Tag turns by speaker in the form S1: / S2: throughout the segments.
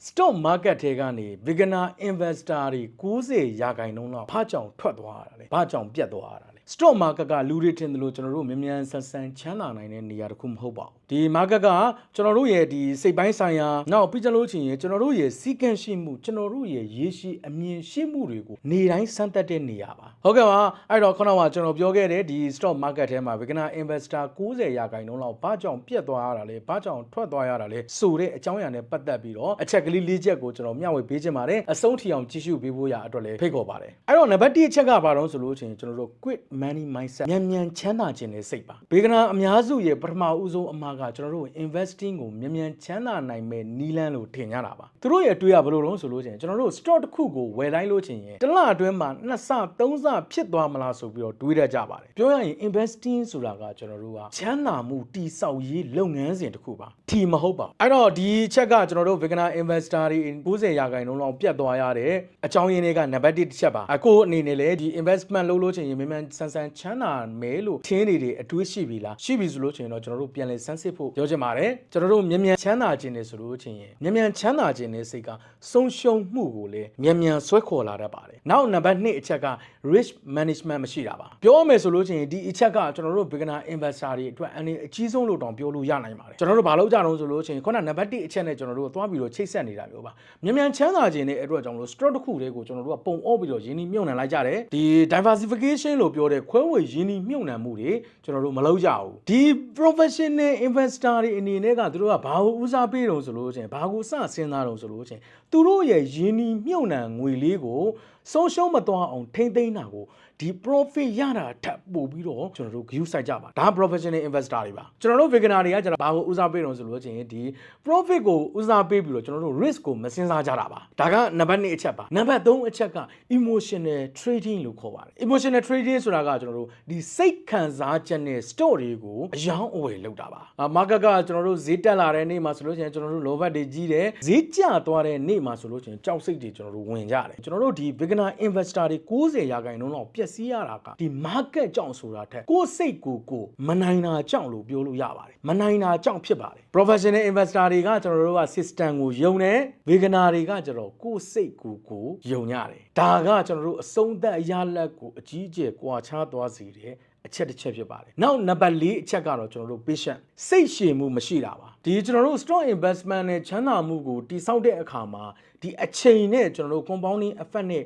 S1: stock market ထဲကနေ beginner investor တွေ90ရာခိုင်နှုန်းလောက်ဘာကြောင့်ထွက်သွားရတာလဲဘာကြောင့်ပြတ်သွားရတာလဲ stock market ကလူတွေထင်တယ်လို့ကျွန်တော်တို့မြန်မြန်ဆန်ဆန်ချမ်းသာနိုင်တဲ့နေရာတစ်ခုမဟုတ်ပါဘူးဒီ market ကကျွန်တော်တို့ရဲ့ဒီစိတ်ပိုင်းဆိုင်ရာနောက်ပြီးကြလို့ချင်းရင်ကျွန်တော်တို့ရဲ့စီကံရှိမှုကျွန်တော်တို့ရဲ့ရေရှည်အမြင်ရှိမှုတွေကိုနေတိုင်းစမ်းသပ်တဲ့နေရာပါဟုတ်ကဲ့ပါအဲ့တော့ခုနကကျွန်တော်ပြောခဲ့တဲ့ဒီ stock market ထဲမှာ beginner investor 90ရာခိုင်နှုန်းလောက်ဘာကြောင့်ပြတ်သွားရတာလဲဘာကြောင့်ထွက်သွားရတာလဲဆိုတဲ့အကြောင်းအရာနဲ့ပတ်သက်ပြီးတော့အချက်ကလေး၄ချက်ကိုကျွန်တော်မျှဝေပေးခြင်းပါတယ်အဆုံးထိအောင်ကြည့်ရှုပေးဖို့ရအတွက်လည်းဖိတ်ခေါ်ပါတယ်အဲ့တော့နံပါတ်1အချက်ကဘာလို့ဆိုလို့ချင်းကျွန်တော်တို့ quick money mindset မြန်ချမ်းသာခြင်းနဲ့စိတ်ပါဘေကနာအများစုရဲ့ပထမဦးဆုံးအမှားကကျွန်တော်တို့ investing ကိုမြန်ချမ်းသာနိုင်မဲ့နီးလန်းလို့ထင်ကြတာပါသူတို့ရဲ့တွေးရဘလို့တော့ဆိုလို့ချင်းကျွန်တော်တို့ stock တစ်ခုကိုဝယ်တိုင်းလို့ချင်းရင်တစ်လအတွင်းမှာ2ဆ3ဆဖြစ်သွားမလားဆိုပြီးတော့တွေးရကြပါတယ်ပြောရရင် investing ဆိုတာကကျွန်တော်တို့ကချမ်းသာမှုတည်ဆောက်ရေးလုပ်ငန်းစဉ်တစ်ခုပါထီမဟုတ်ပါအဲ့တော့ဒီချက်ကကျွန်တော်တို့ beginner investor တွေ90ရာခိုင်နှုန်းလောက်ပြတ်သွားရတဲ့အကြောင်းရင်းတွေကနံပါတ်1တစ်ချက်ပါအခုအနေနဲ့လေဒီ investment လုပ်လို့ချင်းရင်မြန်ဆန်ဆန်ချမ်းသာမယ်လို့ထင်းနေတယ်အတွေးရှိပြီလားရှိပြီဆိုလို့ချင်းတော့ကျွန်တော်တို့ပြန်လည်စမ်းစစ်ဖို့ပြောချင်ပါတယ်ကျွန်တော်တို့မြန်ချမ်းသာခြင်းနဲ့ဆိုလို့ချင်းရင်မြန်ချမ်းသာခြင်းနဲ့စိတ်ကဆုံးရှုံးမှုကိုလေမြန်ဆွဲခေါ်လာတတ်ပါတယ်နောက်နံပါတ်2အချက်က risk management မရှိတာပါပြောမယ်ဆိုလို့ချင်းဒီအချက်ကကျွန်တော်တို့ beginner investor တွေအတွက်အနေအကြီးဆုံးလို့တောင်ပြောလို့ရနိုင်ပါတယ်ကျွန်တော်တို့ဘာလုပ်ကြတော့ဆိုလို့ချင်းခုနနံပါတ်1အချက်နဲ့ကျွန်တော်တို့သွားပြီးတော့ချိတ်ဆက်နေတာမျိုးပါမြန်ချမ်းသာခြင်းနဲ့အတွက်ကြောင့်လို့ stock တစ်ခုတည်းကိုကျွန်တော်တို့ကပုံအော့ပြီးတော့ရင်းနှီးမြှုပ်နှံလိုက်ကြတယ်ဒီ diversification လို့ပြောတဲ့ခွဲဝေရင်းနှီးမြှုပ်နှံမှုတွေကျွန်တော်တို့မလုပ်ကြဘူးဒီ professional investor တွေအနေနဲ့ကသူတို့ကဘာကိုဦးစားပေးတုံဆိုလို့ချင်းဘာကိုစစဉ်းစားတုံဆိုလို့ချင်းသူတို့ရဲ့ရင်းနှီးမြှုပ်နှံငွေလေးကိုဆုံးရှုံးမသွားအောင်ထိမ့်သိမ်းတာကိုဒီ profit ရတာထပ်ပို့ပြီးတော့ကျွန်တော်တို့ view စိုက်ကြပါဒါ professional investor တွေပါကျွန်တော်တို့ beginner တွေကကျွန်တော်ဘာကိုဦးစားပေးတုံဆိုလို့ချင်းဒီ profit ကိုဦးစားပေးပြီးတော့ကျွန်တော်တို့ risk ကိုမစဉ်းစားကြတာပါဒါကနံပါတ်2အချက်ပါနံပါတ်3အချက်က emotional trading လို့ခေါ်ပါတယ် emotional trading ဆိုတာကကျွန်တော်တို့ဒီစိတ်ခံစားချက်နဲ့ stock တွေကိုအယောင်းအဝယ်လုပ်တာပါmarket ကကျွန်တော်တို့ဈေးတက်လာတဲ့နေ့မှာဆိုလို့ရှိရင်ကျွန်တော်တို့လောဘတွေကြီးတယ်ဈေးကျသွားတဲ့နေ့မှာဆိုလို့ရှိရင်ကြောက်စိတ်တွေကျွန်တော်တို့ဝင်ကြတယ်ကျွန်တော်တို့ဒီ beginner investor တွေ90ရာခိုင်နှုန်းလောက်ပျက်စီးရတာကဒီ market ကြောင့်ဆိုတာထက်ကိုယ်စိတ်ကိုမနိုင်တာကြောင့်လို့ပြောလို့ရပါတယ်မနိုင်တာကြောင့်ဖြစ်ပါတယ် professional investor တွေကကျွန်တော်တို့က system ကိုယုံတယ် beginner တွေကကျတော့ကိုယ်စိတ်ကိုယုံရတယ်ဒါကကျွန်တော်တို့အဆုံးသက်အရလက်ကိုအကြီးအကျယ်ကွာခြားသွားစေတယ်အချက်တစ်ချက်ဖြစ်ပါတယ်နောက်နံပါတ်4အချက်ကတော့ကျွန်တော်တို့ patient စိတ်ရှည်မှုမရှိတာပါဒီကျွန်တော်တို့ stock investment နဲ့ချမ်းသာမှုကိုတိစောက်တဲ့အခါမှာဒီအချိန်နဲ့ကျွန်တော်တို့ compounding effect နဲ့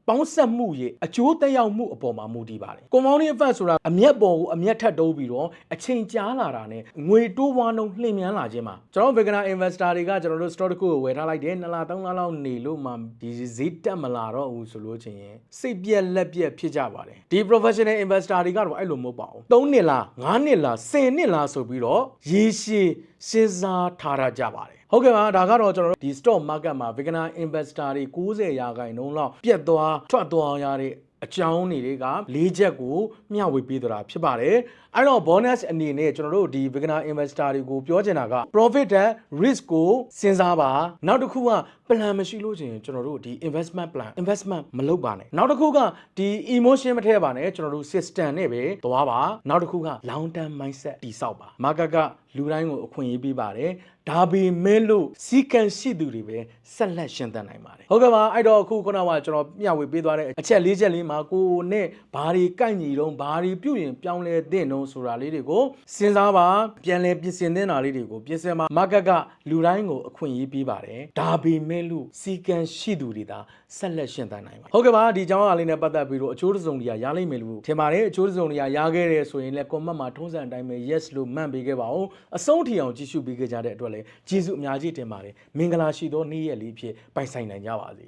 S1: ပေါင်းဆက်မှုရဲ့အကျိုးသက်ရောက်မှုအပေါ်မှာမူတည်ပါတယ်။ compounding effect ဆိုတာအမျက်ပေါ်ကိုအမျက်ထပ်တိုးပြီးတော့အချိန်ကြာလာတာနဲ့ငွေတိုးပွားနှုန်းလှည့်မြန်းလာခြင်းမှာကျွန်တော် beginner investor တွေကကျွန်တော်တို့ stock တစ်ခုကိုဝယ်ထားလိုက်တယ်2လ3လလောက်နေလို့မှဒီဈေးတက်မလာတော့ဘူးဆိုလို့ချင်းရင်စိတ်ပြက်လက်ပြက်ဖြစ်ကြပါတယ်။ဒီ professional investor တွေကတော့အဲ့လိုမဟုတ်ပါဘူး။3နှစ်လား5နှစ်လား10နှစ်လားဆိုပြီးတော့ရေရှည်စဉ်းစားထားကြပါတယ်ဟုတ်ကဲ့ပါဒါကတော့ကျွန်တော်တို့ဒီ stock market မှာ beginner investor တွေ90ရာခိုင်နှုန်းလောက်ပြတ်သွားထွက်သွားရတဲ့အကြောင်းတွေက၄ချက်ကိုမျှဝေပေးသတာဖြစ်ပါတယ်အဲ့တော့ bonus အနေနဲ့ကျွန်တော်တို့ဒီ beginner investor တွေကိုပြောချင်တာက profit and risk ကိုစဉ်းစားပါနောက်တစ်ခုက plan မရှိလို့ချင်းကျွန်တော်တို့ဒီ investment plan investment မလုပ်ပါနဲ့နောက်တစ်ခုကဒီ emotion မထည့်ပါနဲ့ကျွန်တော်တို့ system နဲ့ပဲသွားပါနောက်တစ်ခုက long term mindset တိဆောက်ပါ market ကလူတိုင်းကိုအခွင့်အရေးပေးပါတယ်ဒါပေမဲ့လို့စီကံရှိသူတွေပဲဆက်လက်ရှင်သန်နိုင်ပါတယ်ဟုတ်ကဲ့ပါအဲ့တော့အခုခုနကကျွန်တော်မျှဝေပေးသွားတဲ့အချက်၄ချက်လေးမှာကိုနဲ့ဘာတွေကိုက်ညီတော့ဘာတွေပြုတ်ရင်ပြောင်းလဲသင့်တော့ဆိုတာလေးတွေကိုစဉ်းစားပါပြန်လဲပြင်ဆင်သင့်တာလေးတွေကိုပြင်ဆင်ပါ market ကလူတိုင်းကိုအခွင့်အရေးပေးပါတယ်ဒါပေမဲ့လို့စီကံရှိသူတွေသာဆက်လက်ရှင်သန်နိုင်ပါတယ်ဟုတ်ကဲ့ပါဒီအကြောင်းအရာလေးနဲ့ပတ်သက်ပြီးတော့အချိုးတစုံတရာရလိမ့်မယ်လို့ထင်ပါတယ်အချိုးတစုံတရာရခဲ့တယ်ဆိုရင်လည်း comment မှာထုံးစံအတိုင်းပဲ yes လို့မှတ်ပေးခဲ့ပါဦးအဆုံးထိအောင်ကြည့်ရှုပေးခဲ့ကြတဲ့အတွက်လည်းကျေးဇူးအများကြီးတင်ပါတယ်မင်္ဂလာရှိသောနေ့ရက်လေးဖြစ်ပိုင်ဆိုင်နိုင်ကြပါစေ